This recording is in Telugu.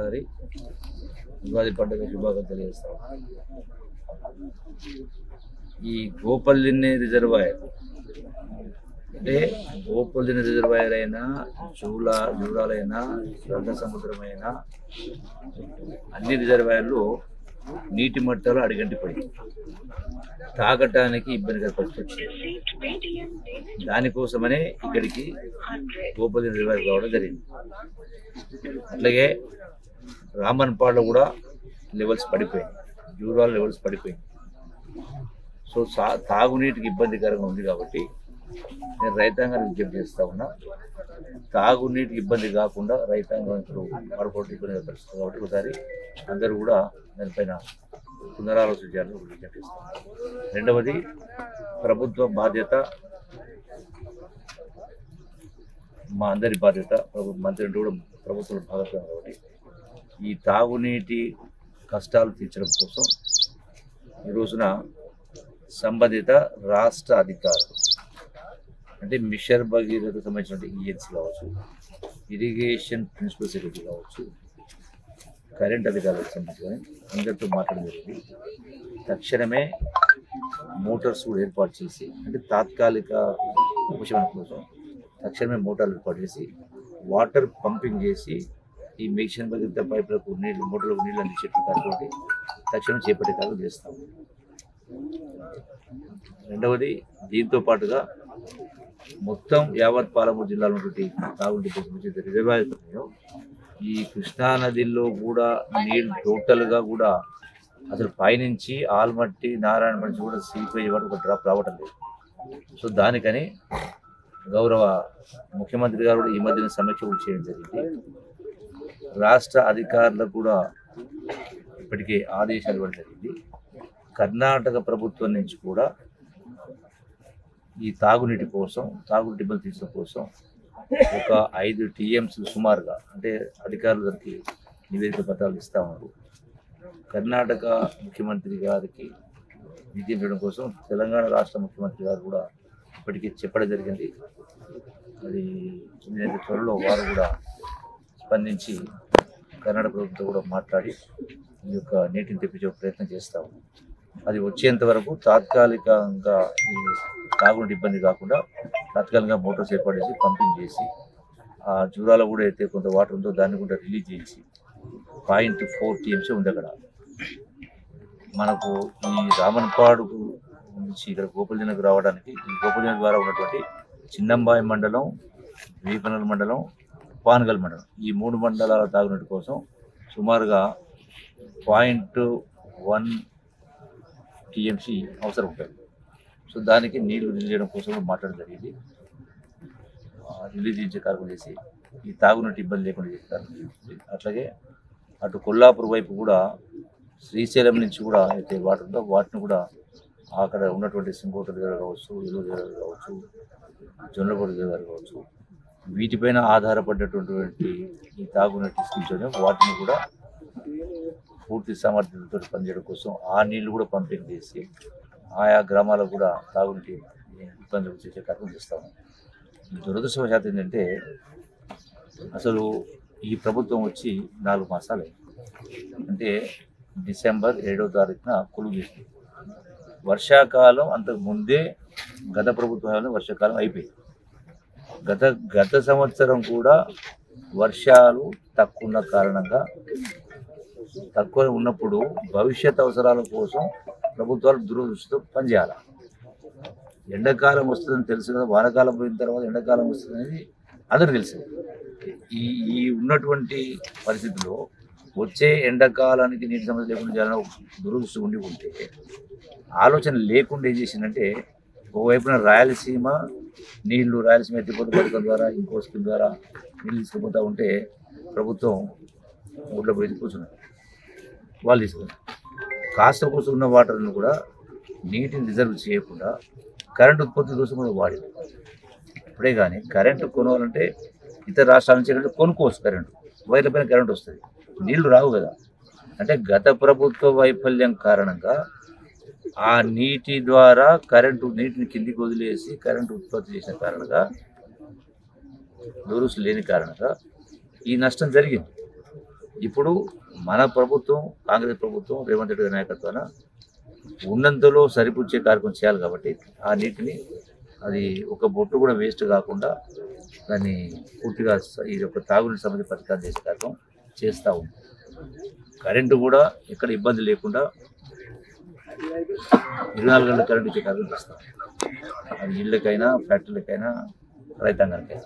మరొకసారి ఉగాది పండుగ శుభాకాంక్షలు తెలియజేస్తాం. ఈ గోపల్లిని రిజర్వాయర్ అంటే గోపల్లిని రిజర్వాయర్ అయినా జూరాలైనా గంగ సముద్రమైనా అన్ని రిజర్వాయర్లు నీటి మట్టాలు అడిగంటిపోయింది, తాగటానికి ఇబ్బందిగా పరిస్థితి. దానికోసమనే ఇక్కడికి గోపల్లి రిజర్వాయర్ రావడం జరిగింది. అట్లాగే రామన్పాడులో కూడా లెవెల్స్ పడిపోయింది, జూరాల లెవెల్స్ పడిపోయింది. సో తాగునీటికి ఇబ్బందికరంగా ఉంది కాబట్టి నేను రైతాంగాన్ని విజ్ఞప్తి చేస్తా ఉన్నా, తాగునీటికి ఇబ్బంది కాకుండా రైతాంగం ఇప్పుడు మరొకటి ఇబ్బంది పరిస్థితుంది కాబట్టి ఒకసారి అందరూ కూడా దానిపైన పునరాలోచన చేయాలని విజ్ఞప్తి చేస్తాను. రెండవది, ప్రభుత్వ బాధ్యత, మా అందరి బాధ్యత, మంత్రి కూడా ప్రభుత్వం భాగస్వామ్యం కాబట్టి ఈ తాగునీటి కష్టాలు తీర్చడం కోసం ఈ రోజున సంబంధిత రాష్ట్ర అధికారులు అంటే మిషన్ భగీరథకు సంబంధించిన ఈఎన్సీ కావచ్చు, ఇరిగేషన్ ప్రిన్సిపల్ సెక్రటరీ కావచ్చు, కరెంట్ అధికారులకు సంబంధించి అందరితో మాట్లాడడం జరిగింది. తక్షణమే మోటార్స్ కూడా ఏర్పాటు చేసి అంటే తాత్కాలిక ఉపశమనం కోసం తక్షణమే మోటార్లు ఏర్పాటు చేసి వాటర్ పంపింగ్ చేసి ఈ మిషన్ భగీరథ పైపులకు నీళ్ళు మోటార్లకు నీళ్ళు అందించేట్టు కాబట్టి తక్షణం చేపట్టే కార్యక్రమం చేస్తాము. రెండవది, దీంతో పాటుగా మొత్తం యావత్ పాలమూరు జిల్లాలో ఉన్నటువంటి తాగునీటి రిజర్వాయర్ ఈ కృష్ణానదిలో కూడా నీళ్ళు టోటల్గా కూడా అసలు పైనుంచి ఆల్మట్టి నారాయణ నుంచి కూడా సీపేజ్ వరకు ఒక డ్రాప్ రావటం లేదు. సో దానికని గౌరవ ముఖ్యమంత్రి గారు కూడా ఈ మధ్యన సమీక్ష కూడా చేయడం జరిగింది. రాష్ట్ర అధికారులకు కూడా ఇప్పటికే ఆదేశాలు ఇవ్వడం జరిగింది. కర్ణాటక ప్రభుత్వం నుంచి కూడా ఈ తాగునీటి ఇబ్బంది తీర్చడం కోసం ఒక 5 TMs సుమారుగా అంటే అధికారులు దానికి నివేదిక పత్రాలు ఇస్తా ఉన్నారు. కర్ణాటక ముఖ్యమంత్రి గారికి విజ్ఞప్తి చేయడం కోసం తెలంగాణ రాష్ట్ర ముఖ్యమంత్రి గారు కూడా ఇప్పటికీ చెప్పడం జరిగింది. అది త్వరలో వారు కూడా స్పందించి కర్ణాటక ప్రభుత్వంతో కూడా మాట్లాడి ఈ యొక్క నీటిని తెప్పించే ప్రయత్నం చేస్తాము. అది వచ్చేంత వరకు తాత్కాలికంగా ఈ తాగునీటి ఇబ్బంది కాకుండా తాత్కాలికంగా మోటార్స్ ఏర్పాటు చేసి పంపింగ్ చేసి ఆ జూరాలో కూడా అయితే కొంత వాటర్ ఉందో దాన్ని కూడా రిలీజ్ చేసి 0.4 TMs ఉంది అక్కడ. మనకు ఈ రామన్పాడు నుంచి ఇక్కడ గోపల్లినకు రావడానికి ఈ గోపల్లిన ద్వారా ఉన్నటువంటి చిన్నంబాయి మండలం, వీపనల్ మండలం, పాన్గల్ మండలం ఈ 3 మండలాల తాగునీటి కోసం సుమారుగా 0.1 TMs అవసరం ఉంటుంది. సో దానికి నీళ్లు రిలీజ్ చేయడం కోసం మాట్లాడడం జరిగింది. రిలీజ్ చేసే కార్యక్రమం చేసి ఈ తాగునీటి ఇబ్బంది లేకుండా చేస్తారు. అట్లాగే అటు కొల్లాపూర్ వైపు కూడా శ్రీశైలం నుంచి కూడా అయితే వాటర్ ఉందో వాటిని కూడా అక్కడ ఉన్నటువంటి సింగోట దగ్గర కావచ్చు, ఇల్లు దగ్గర కావచ్చు, జొన్నపూడి దగ్గర కావచ్చు, వీటిపైన ఆధారపడినటువంటి ఈ తాగునీటి స్కీమ్స్ వాటిని కూడా పూర్తి సామర్థ్యంతో పనిచేయడం కోసం ఆ నీళ్లు కూడా పంపిణీ చేసి ఆయా గ్రామాలకు కూడా తాగునీటి ఇబ్బందులు చేసే కార్యక్రమం చేస్తాము. దురదృష్టవశాత్తు ఏంటంటే అసలు ఈ ప్రభుత్వం వచ్చి 4 మాసాలు అంటే డిసెంబర్ 7వ తారీఖున కొలువు చేసింది. వర్షాకాలం అంతకు ముందే గత ప్రభుత్వంలో వర్షాకాలం అయిపోయింది. గత సంవత్సరం కూడా వర్షాలు తక్కువ ఉన్నప్పుడు భవిష్యత్ అవసరాల కోసం ప్రభుత్వాలు దూరదృష్టితో పనిచేయాలి. ఎండాకాలం వస్తుందని తెలుసు కదా, వానాకాలం పోయిన తర్వాత ఎండాకాలం వస్తుందని అందరికీ తెలుసు. ఈ ఉన్నటువంటి పరిస్థితుల్లో వచ్చే ఎండాకాలానికి నీటి సమస్య లేకుండా చేయాలని దురదృష్టి ఉంటే ఆలోచన లేకుండా ఏం చేసిందంటే ఓవైపున రాయలసీమ ఎత్తిపోతు పథకం ద్వారా ఇంకో స్కీమ్ ద్వారా నీళ్ళు తీసుకుపోతూ ఉంటే ప్రభుత్వం ఊళ్ళో పోయి కూర్చున్నారు. వాళ్ళు తీసుకున్నారు. కాస్త కోసం ఉన్న వాటర్ను కూడా నీటిని రిజర్వ్ చేయకుండా కరెంటు ఉత్పత్తి కోసం కూడా వాడింది. ఇప్పుడే కానీ కరెంటు కొనాలంటే ఇతర రాష్ట్రాల నుంచి కొనుక్కోవచ్చు. కరెంటు వైర్ల పైన కరెంటు వస్తుంది, నీళ్లు రావు కదా. అంటే గత ప్రభుత్వ వైఫల్యం కారణంగా ఆ నీటి ద్వారా నీటిని కిందికి వదిలేసి కరెంటు ఉత్పత్తి చేసిన కారణంగా దురుసు లేని కారణంగా ఈ నష్టం జరిగింది. ఇప్పుడు మన ప్రభుత్వం కాంగ్రెస్ ప్రభుత్వం రేవంత్ రెడ్డి గారి నాయకత్వాన ఉన్నంతలో సరిపుచ్చే కార్యక్రమం చేయాలి కాబట్టి ఆ నీటిని అది ఒక బొట్టు కూడా వేస్ట్ కాకుండా దాన్ని పూర్తిగా ఈ యొక్క తాగునీటి సమస్య పరిష్కారం చేసే కార్యక్రమం చేస్తూ ఉంది. కరెంటు కూడా ఎక్కడ ఇబ్బంది లేకుండా 24 గంటల కరెంటు ఇచ్చే కార్యక్రమం చేస్తాం. అది ఇళ్ళకైనా ఫ్యాక్టరీలకైనా రైతాంగానికైనా.